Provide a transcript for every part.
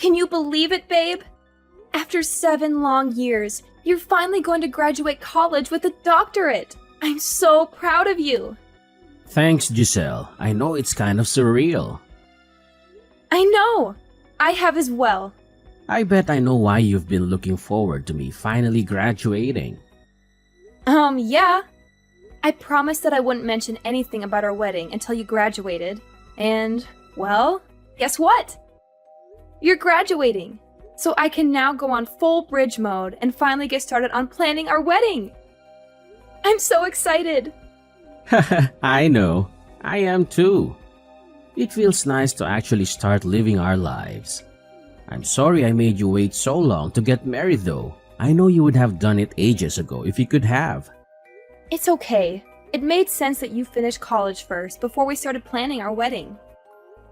Can you believe it, babe? After 7 long years, you're finally going to graduate college with a doctorate. I'm so proud of you. Thanks, Giselle. I know it's kind of surreal. I know. I have as well. I bet I know why you've been looking forward to me finally graduating. Yeah. I promised that I wouldn't mention anything about our wedding until you graduated. And, well, guess what? You're graduating. So I can now go on full bridge mode and finally get started on planning our wedding. I'm so excited. I know. I am too. It feels nice to actually start living our lives. I'm sorry I made you wait so long to get married though. I know you would have done it ages ago if you could have. It's okay. It made sense that you finished college first before we started planning our wedding.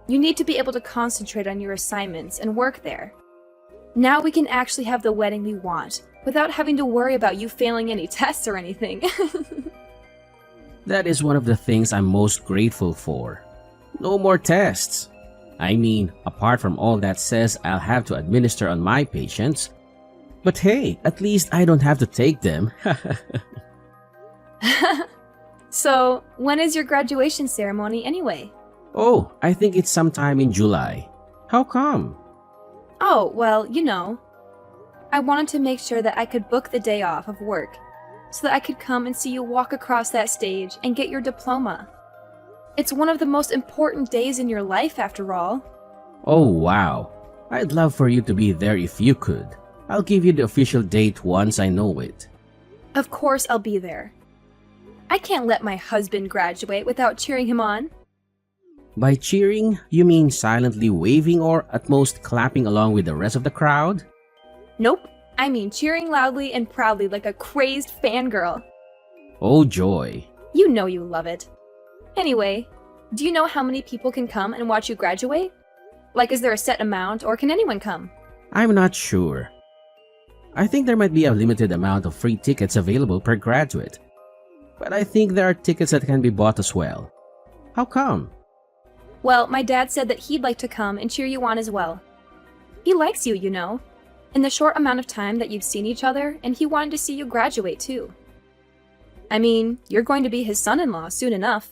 You need to be able to concentrate on your assignments and work there. Now we can actually have the wedding we want without having to worry about you failing any tests or anything. That is one of the things I'm most grateful for. No more tests. I mean, apart from all that says I'll have to administer on my patients. But hey, at least I don't have to take them. So, when is your graduation ceremony anyway? Oh, I think it's sometime in July. How come? Oh, well, I wanted to make sure that I could book the day off of work so that I could come and see you walk across that stage and get your diploma. It's one of the most important days in your life, after all. Oh, wow. I'd love for you to be there if you could. I'll give you the official date once I know it. Of course I'll be there. I can't let my husband graduate without cheering him on. By cheering, you mean silently waving or at most clapping along with the rest of the crowd? Nope. I mean cheering loudly and proudly like a crazed fangirl. Oh joy. You know you love it. Anyway, do you know how many people can come and watch you graduate? Like, is there a set amount, or can anyone come? I'm not sure. I think there might be a limited amount of free tickets available per graduate. But I think there are tickets that can be bought as well. How come? Well, my dad said that he'd like to come and cheer you on as well. He likes you, in the short amount of time that you've seen each other, and he wanted to see you graduate too. I mean, you're going to be his son-in-law soon enough.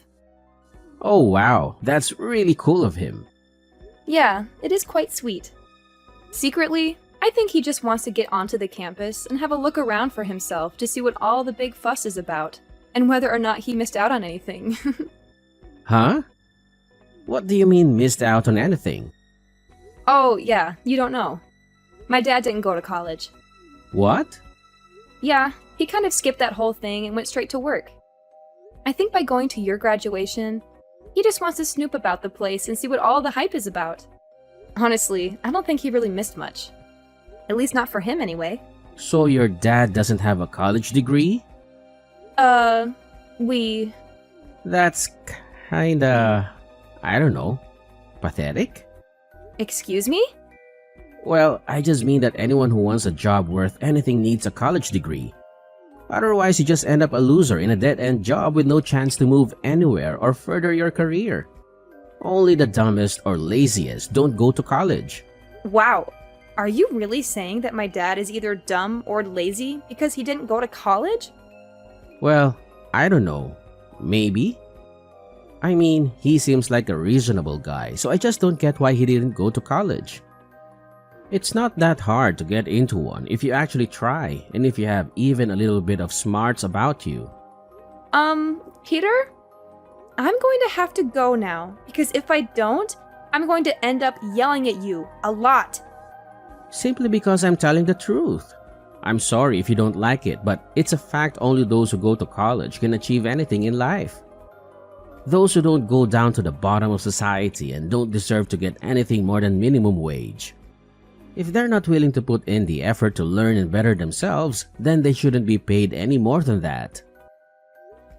Oh wow, that's really cool of him. Yeah, it is quite sweet. Secretly, I think he just wants to get onto the campus and have a look around for himself to see what all the big fuss is about, and whether or not he missed out on anything. Huh? What do you mean missed out on anything? Oh, yeah, you don't know. My dad didn't go to college. What? Yeah, he kind of skipped that whole thing and went straight to work. I think by going to your graduation, he just wants to snoop about the place and see what all the hype is about. Honestly, I don't think he really missed much. At least not for him anyway. So your dad doesn't have a college degree? We... That's kinda... I don't know. Pathetic? Excuse me? Well, I just mean that anyone who wants a job worth anything needs a college degree. Otherwise, you just end up a loser in a dead-end job with no chance to move anywhere or further your career. Only the dumbest or laziest don't go to college. Wow. Are you really saying that my dad is either dumb or lazy because he didn't go to college? Well, I don't know. Maybe. I mean, he seems like a reasonable guy, so I just don't get why he didn't go to college. It's not that hard to get into one if you actually try and if you have even a little bit of smarts about you. Peter? I'm going to have to go now, because if I don't, I'm going to end up yelling at you a lot. Simply because I'm telling the truth. I'm sorry if you don't like it, but it's a fact only those who go to college can achieve anything in life. Those who don't go down to the bottom of society and don't deserve to get anything more than minimum wage. If they're not willing to put in the effort to learn and better themselves, then they shouldn't be paid any more than that.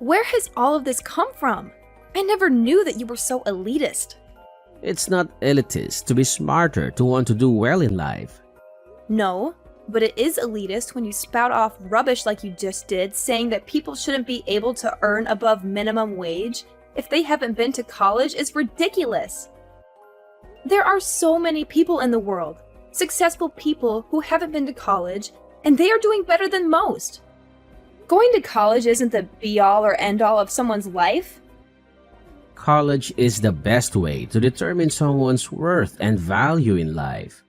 Where has all of this come from? I never knew that you were so elitist. It's not elitist to be smarter to want to do well in life. No, but it is elitist when you spout off rubbish like you just did, saying that people shouldn't be able to earn above minimum wage if they haven't been to college is ridiculous. There are so many people in the world, successful people who haven't been to college, and they are doing better than most. Going to college isn't the be-all or end-all of someone's life. College is the best way to determine someone's worth and value in life.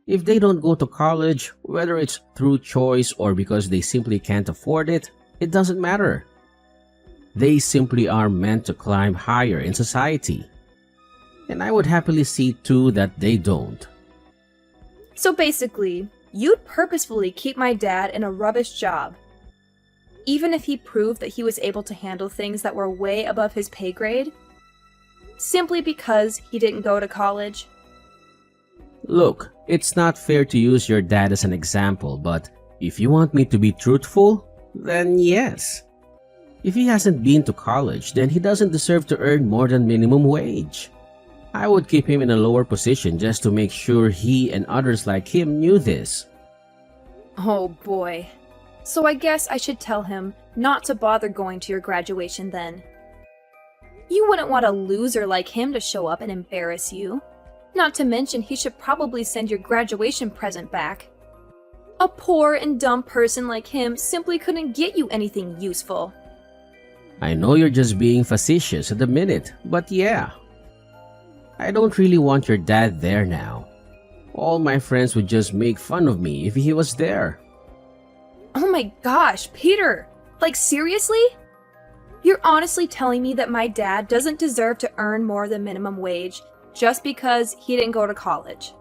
If they don't go to college, whether it's through choice or because they simply can't afford it, it doesn't matter. They simply are meant to climb higher in society. And I would happily see too that they don't. So basically, you'd purposefully keep my dad in a rubbish job, even if he proved that he was able to handle things that were way above his pay grade, simply because he didn't go to college? Look, it's not fair to use your dad as an example, but if you want me to be truthful, then yes. If he hasn't been to college, then he doesn't deserve to earn more than minimum wage. I would keep him in a lower position just to make sure he and others like him knew this. Oh boy. So I guess I should tell him not to bother going to your graduation then. You wouldn't want a loser like him to show up and embarrass you. Not to mention he should probably send your graduation present back. A poor and dumb person like him simply couldn't get you anything useful. I know you're just being facetious at the minute, but yeah. I don't really want your dad there now. All my friends would just make fun of me if he was there. Oh my gosh, Peter! Like seriously? You're honestly telling me that my dad doesn't deserve to earn more than minimum wage just because he didn't go to college?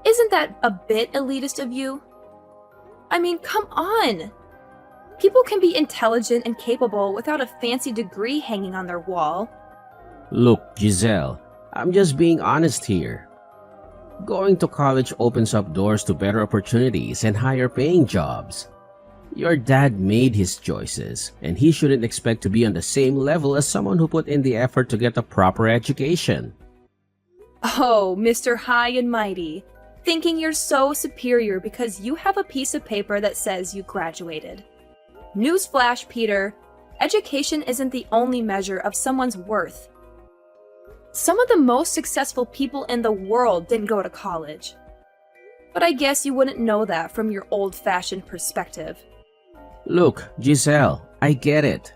Isn't that a bit elitist of you? I mean, come on! People can be intelligent and capable without a fancy degree hanging on their wall. Look, Giselle, I'm just being honest here. Going to college opens up doors to better opportunities and higher paying jobs. Your dad made his choices, and he shouldn't expect to be on the same level as someone who put in the effort to get a proper education. Oh, Mr. High and Mighty, thinking you're so superior because you have a piece of paper that says you graduated. Newsflash, Peter, education isn't the only measure of someone's worth. Some of the most successful people in the world didn't go to college. But I guess you wouldn't know that from your old-fashioned perspective. Look, Giselle, I get it.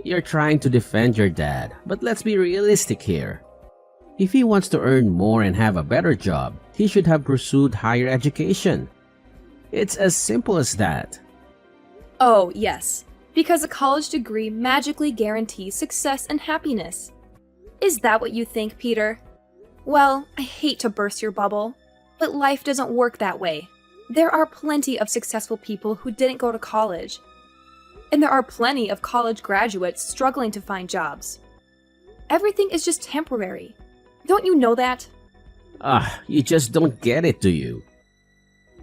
You're trying to defend your dad, but let's be realistic here. If he wants to earn more and have a better job, he should have pursued higher education. It's as simple as that. Oh, yes, because a college degree magically guarantees success and happiness. Is that what you think, Peter? Well, I hate to burst your bubble, but life doesn't work that way. There are plenty of successful people who didn't go to college. And there are plenty of college graduates struggling to find jobs. Everything is just temporary. Don't you know that? You just don't get it, do you?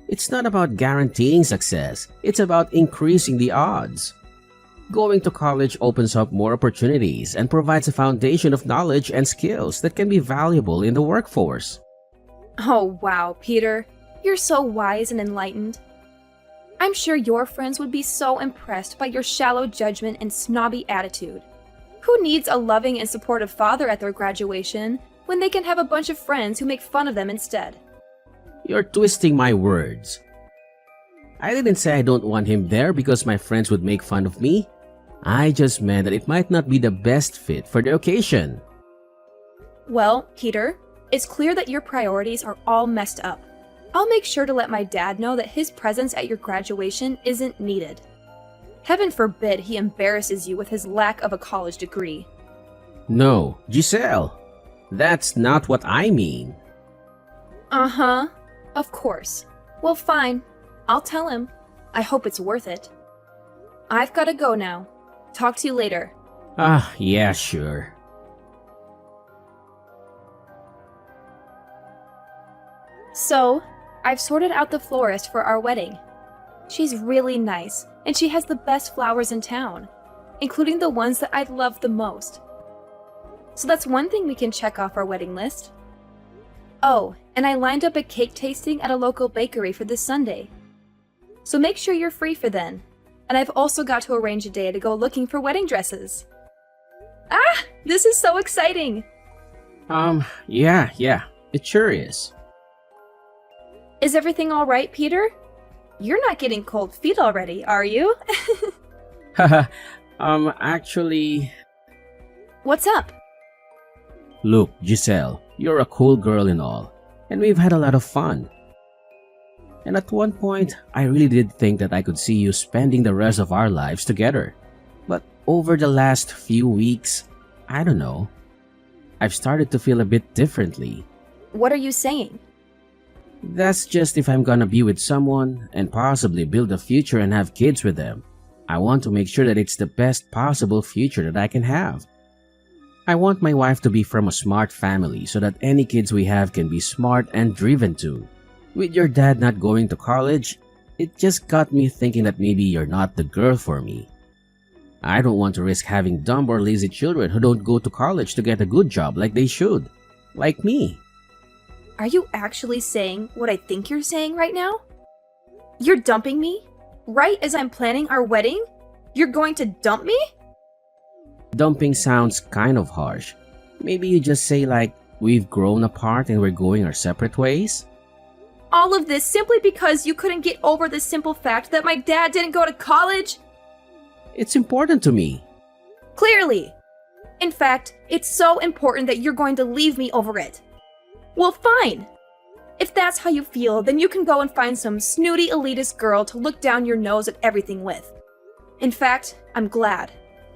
It's not about guaranteeing success, it's about increasing the odds. Going to college opens up more opportunities and provides a foundation of knowledge and skills that can be valuable in the workforce. Oh wow, Peter. You're so wise and enlightened. I'm sure your friends would be so impressed by your shallow judgment and snobby attitude. Who needs a loving and supportive father at their graduation when they can have a bunch of friends who make fun of them instead? You're twisting my words. I didn't say I don't want him there because my friends would make fun of me. I just meant that it might not be the best fit for the occasion. Well, Peter, it's clear that your priorities are all messed up. I'll make sure to let my dad know that his presence at your graduation isn't needed. Heaven forbid he embarrasses you with his lack of a college degree. No, Giselle, that's not what I mean. Uh-huh, of course. Well, fine. I'll tell him. I hope it's worth it. I've gotta go now. Talk to you later. Yeah, sure. So, I've sorted out the florist for our wedding. She's really nice, and she has the best flowers in town, including the ones that I love the most. So that's one thing we can check off our wedding list. Oh, and I lined up a cake tasting at a local bakery for this Sunday. So make sure you're free for then. And I've also got to arrange a day to go looking for wedding dresses. Ah! This is so exciting! Yeah, it sure is. Is everything all right, Peter? You're not getting cold feet already, are you? Haha, actually. What's up? Look, Giselle, you're a cool girl and all, and we've had a lot of fun. And at one point, I really did think that I could see you spending the rest of our lives together. But over the last few weeks, I don't know, I've started to feel a bit differently. What are you saying? That's just if I'm gonna be with someone and possibly build a future and have kids with them. I want to make sure that it's the best possible future that I can have. I want my wife to be from a smart family so that any kids we have can be smart and driven too. With your dad not going to college, it just got me thinking that maybe you're not the girl for me. I don't want to risk having dumb or lazy children who don't go to college to get a good job like they should. Like me. Are you actually saying what I think you're saying right now? You're dumping me? Right as I'm planning our wedding? You're going to dump me? Dumping sounds kind of harsh. Maybe you just say like, we've grown apart and we're going our separate ways? All of this simply because you couldn't get over the simple fact that my dad didn't go to college? It's important to me. Clearly. In fact, it's so important that you're going to leave me over it. Well, fine. If that's how you feel, then you can go and find some snooty elitist girl to look down your nose at everything with. In fact, I'm glad.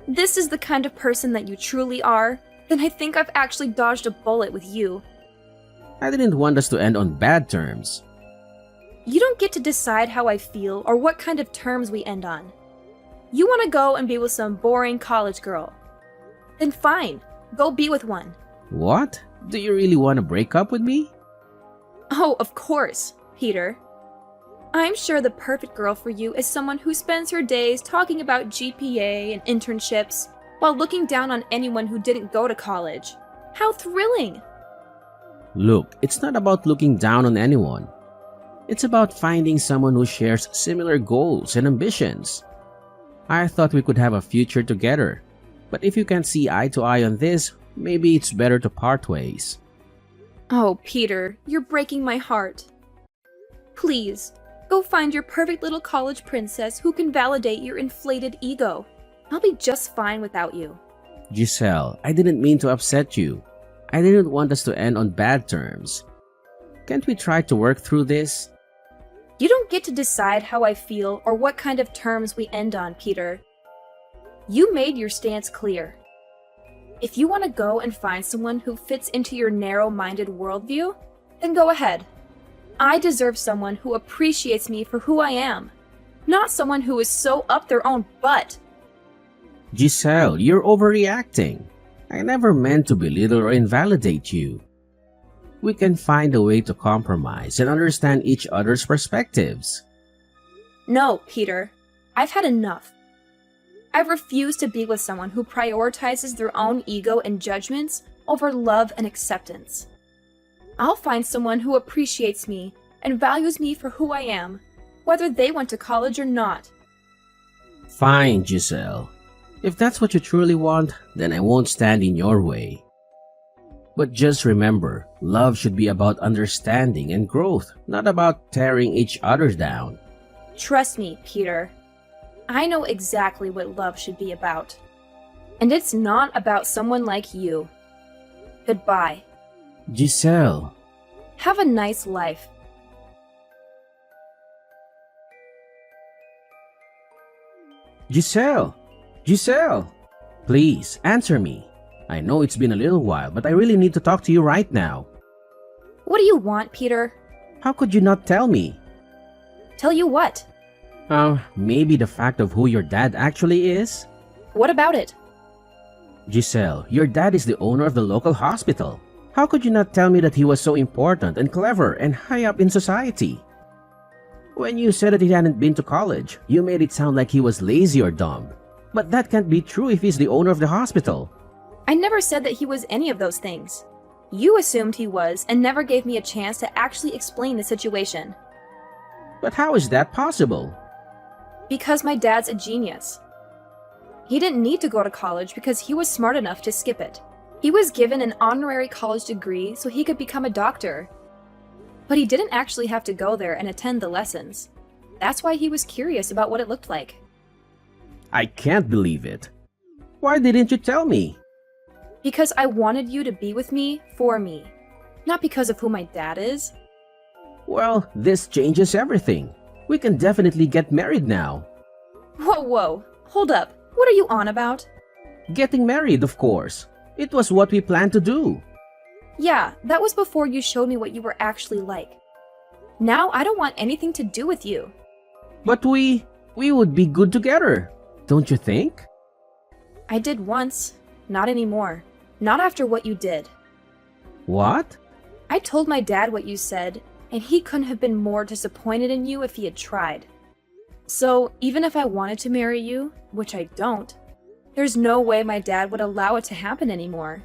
This is the kind of person that you truly are, then I think I've actually dodged a bullet with you. I didn't want us to end on bad terms. You don't get to decide how I feel or what kind of terms we end on. You want to go and be with some boring college girl. Then fine, go be with one. What? Do you really want to break up with me? Oh, of course, Peter. I'm sure the perfect girl for you is someone who spends her days talking about GPA and internships while looking down on anyone who didn't go to college. How thrilling! Look, it's not about looking down on anyone. It's about finding someone who shares similar goals and ambitions. I thought we could have a future together, but if you can't see eye to eye on this, maybe it's better to part ways. Oh, Peter, you're breaking my heart. Please, go find your perfect little college princess who can validate your inflated ego. I'll be just fine without you. Giselle, I didn't mean to upset you. I didn't want us to end on bad terms. Can't we try to work through this? You don't get to decide how I feel or what kind of terms we end on, Peter. You made your stance clear. If you want to go and find someone who fits into your narrow-minded worldview, then go ahead. I deserve someone who appreciates me for who I am, not someone who is so up their own butt. Giselle, you're overreacting. I never meant to belittle or invalidate you. We can find a way to compromise and understand each other's perspectives. No, Peter. I've had enough. I refuse to be with someone who prioritizes their own ego and judgments over love and acceptance. I'll find someone who appreciates me and values me for who I am, whether they went to college or not. Fine, Giselle. If that's what you truly want, then I won't stand in your way. But just remember, love should be about understanding and growth, not about tearing each other down. Trust me, Peter. I know exactly what love should be about. And it's not about someone like you. Goodbye. Giselle. Have a nice life. Giselle! Giselle! Please, answer me. I know it's been a little while, but I really need to talk to you right now. What do you want, Peter? How could you not tell me? Tell you what? Maybe the fact of who your dad actually is? What about it? Giselle, your dad is the owner of the local hospital. How could you not tell me that he was so important and clever and high up in society? When you said that he hadn't been to college, you made it sound like he was lazy or dumb. But that can't be true if he's the owner of the hospital. I never said that he was any of those things. You assumed he was and never gave me a chance to actually explain the situation. But how is that possible? Because my dad's a genius. He didn't need to go to college because he was smart enough to skip it. He was given an honorary college degree so he could become a doctor. But he didn't actually have to go there and attend the lessons. That's why he was curious about what it looked like. I can't believe it. Why didn't you tell me? Because I wanted you to be with me for me, not because of who my dad is. Well, this changes everything. We can definitely get married now. Whoa, hold up. What are you on about? Getting married, of course. It was what we planned to do. Yeah, that was before you showed me what you were actually like. Now I don't want anything to do with you. But we would be good together, don't you think? I did once, not anymore. Not after what you did. What? I told my dad what you said, and he couldn't have been more disappointed in you if he had tried. So, even if I wanted to marry you, which I don't, there's no way my dad would allow it to happen anymore.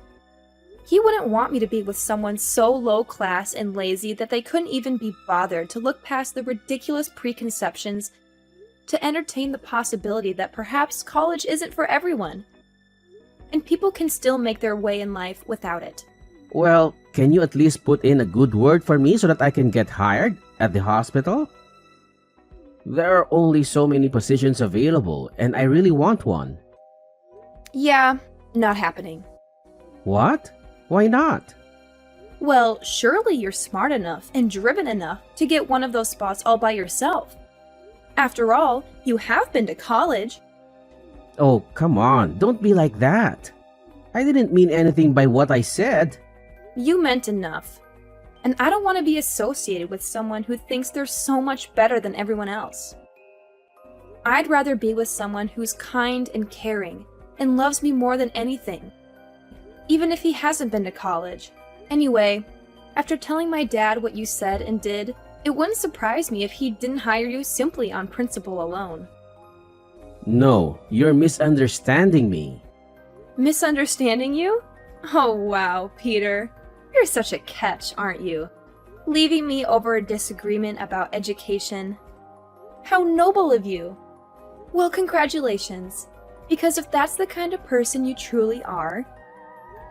He wouldn't want me to be with someone so low class and lazy that they couldn't even be bothered to look past the ridiculous preconceptions to entertain the possibility that perhaps college isn't for everyone. And people can still make their way in life without it. Well, can you at least put in a good word for me so that I can get hired at the hospital? There are only so many positions available, and I really want one. Yeah, not happening. What? Why not? Well, surely you're smart enough and driven enough to get one of those spots all by yourself. After all, you have been to college. Oh, come on, don't be like that. I didn't mean anything by what I said. You meant enough. And I don't want to be associated with someone who thinks they're so much better than everyone else. I'd rather be with someone who's kind and caring and loves me more than anything, even if he hasn't been to college. Anyway, after telling my dad what you said and did, it wouldn't surprise me if he didn't hire you simply on principle alone. No, you're misunderstanding me. Misunderstanding you? Oh wow, Peter. You're such a catch, aren't you? Leaving me over a disagreement about education. How noble of you! Well, congratulations. Because if that's the kind of person you truly are,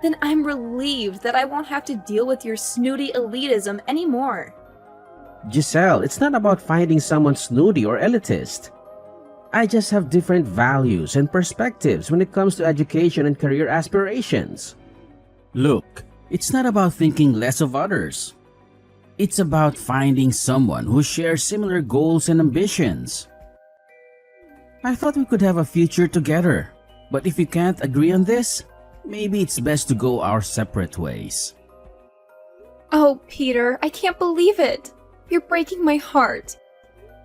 then I'm relieved that I won't have to deal with your snooty elitism anymore. Giselle, it's not about finding someone snooty or elitist. I just have different values and perspectives when it comes to education and career aspirations. Look, it's not about thinking less of others. It's about finding someone who shares similar goals and ambitions. I thought we could have a future together, but if we can't agree on this, maybe it's best to go our separate ways. Oh, Peter, I can't believe it. You're breaking my heart.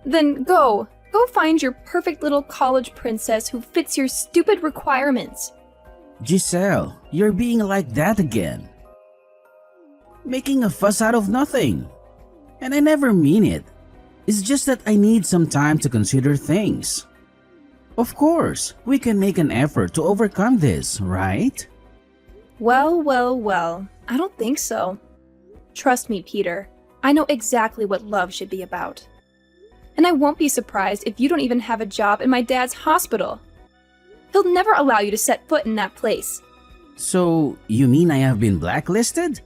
Then go find your perfect little college princess who fits your stupid requirements. Giselle, you're being like that again. Making a fuss out of nothing. And I never mean it. It's just that I need some time to consider things. Of course, we can make an effort to overcome this, right? Well, I don't think so. Trust me, Peter. I know exactly what love should be about. And I won't be surprised if you don't even have a job in my dad's hospital. He'll never allow you to set foot in that place. So, you mean I have been blacklisted?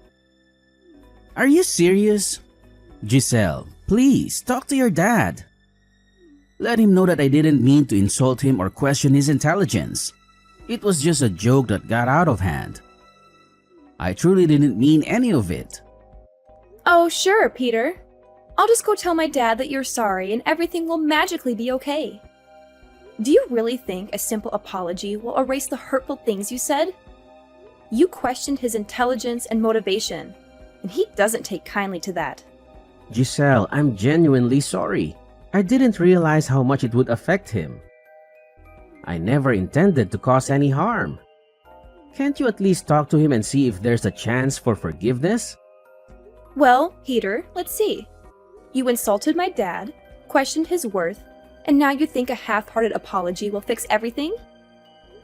Are you serious? Giselle, please talk to your dad. Let him know that I didn't mean to insult him or question his intelligence. It was just a joke that got out of hand. I truly didn't mean any of it. Oh, sure, Peter. I'll just go tell my dad that you're sorry and everything will magically be okay. Do you really think a simple apology will erase the hurtful things you said? You questioned his intelligence and motivation, and he doesn't take kindly to that. Giselle, I'm genuinely sorry. I didn't realize how much it would affect him. I never intended to cause any harm. Can't you at least talk to him and see if there's a chance for forgiveness? Well, Peter, let's see. You insulted my dad, questioned his worth, and now you think a half-hearted apology will fix everything?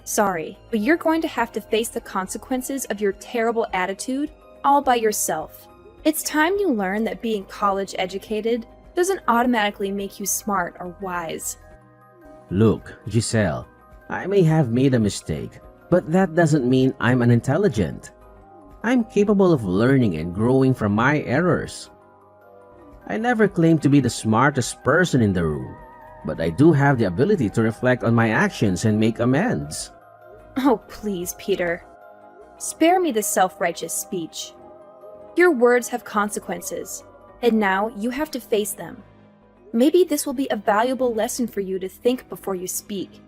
Sorry, but you're going to have to face the consequences of your terrible attitude all by yourself. It's time you learn that being college educated doesn't automatically make you smart or wise. Look, Giselle, I may have made a mistake, but that doesn't mean I'm unintelligent. I'm capable of learning and growing from my errors. I never claimed to be the smartest person in the room, but I do have the ability to reflect on my actions and make amends. Oh, please, Peter. Spare me the self-righteous speech. Your words have consequences, and now you have to face them. Maybe this will be a valuable lesson for you to think before you speak,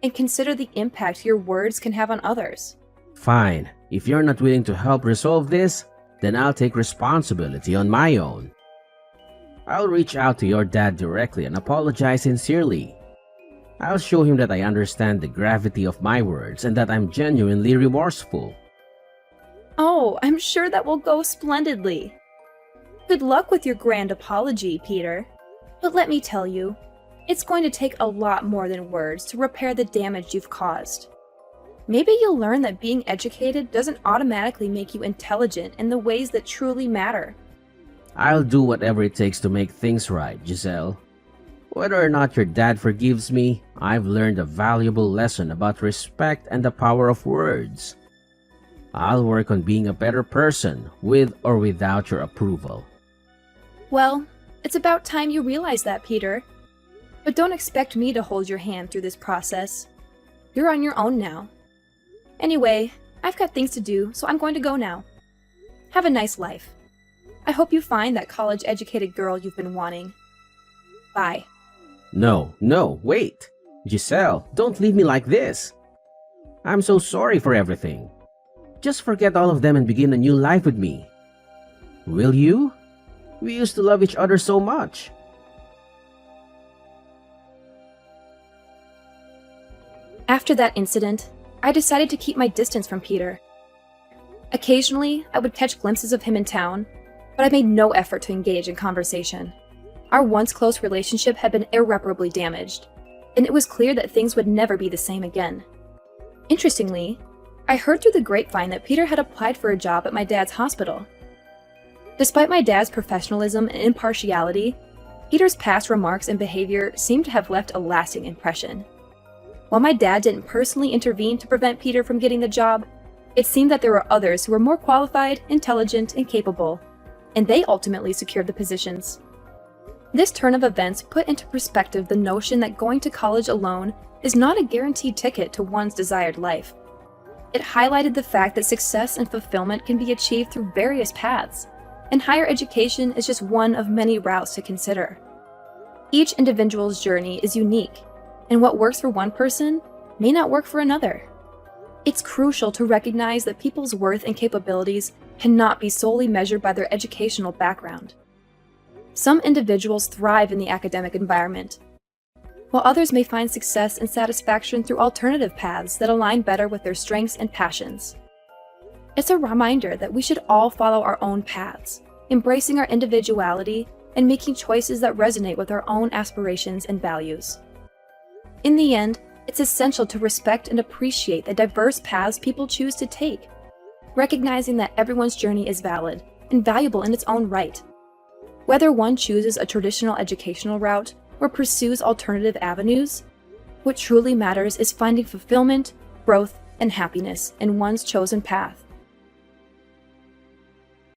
and consider the impact your words can have on others. Fine, if you're not willing to help resolve this, then I'll take responsibility on my own. I'll reach out to your dad directly and apologize sincerely. I'll show him that I understand the gravity of my words and that I'm genuinely remorseful. Oh, I'm sure that will go splendidly. Good luck with your grand apology, Peter. But let me tell you, it's going to take a lot more than words to repair the damage you've caused. Maybe you'll learn that being educated doesn't automatically make you intelligent in the ways that truly matter. I'll do whatever it takes to make things right, Giselle. Whether or not your dad forgives me, I've learned a valuable lesson about respect and the power of words. I'll work on being a better person, with or without your approval. Well, it's about time you realize that, Peter. But don't expect me to hold your hand through this process. You're on your own now. Anyway, I've got things to do, so I'm going to go now. Have a nice life. I hope you find that college-educated girl you've been wanting. Bye. No, wait. Giselle, don't leave me like this. I'm so sorry for everything. Just forget all of them and begin a new life with me. Will you? We used to love each other so much. After that incident, I decided to keep my distance from Peter. Occasionally, I would catch glimpses of him in town, but I made no effort to engage in conversation. Our once close relationship had been irreparably damaged, and it was clear that things would never be the same again. Interestingly, I heard through the grapevine that Peter had applied for a job at my dad's hospital. Despite my dad's professionalism and impartiality, Peter's past remarks and behavior seemed to have left a lasting impression. While my dad didn't personally intervene to prevent Peter from getting the job, it seemed that there were others who were more qualified, intelligent, and capable, and they ultimately secured the positions. This turn of events put into perspective the notion that going to college alone is not a guaranteed ticket to one's desired life. It highlighted the fact that success and fulfillment can be achieved through various paths, and higher education is just one of many routes to consider. Each individual's journey is unique, and what works for one person may not work for another. It's crucial to recognize that people's worth and capabilities cannot be solely measured by their educational background. Some individuals thrive in the academic environment, while others may find success and satisfaction through alternative paths that align better with their strengths and passions. It's a reminder that we should all follow our own paths, embracing our individuality and making choices that resonate with our own aspirations and values. In the end, it's essential to respect and appreciate the diverse paths people choose to take, recognizing that everyone's journey is valid and valuable in its own right. Whether one chooses a traditional educational route or pursues alternative avenues, what truly matters is finding fulfillment, growth, and happiness in one's chosen path.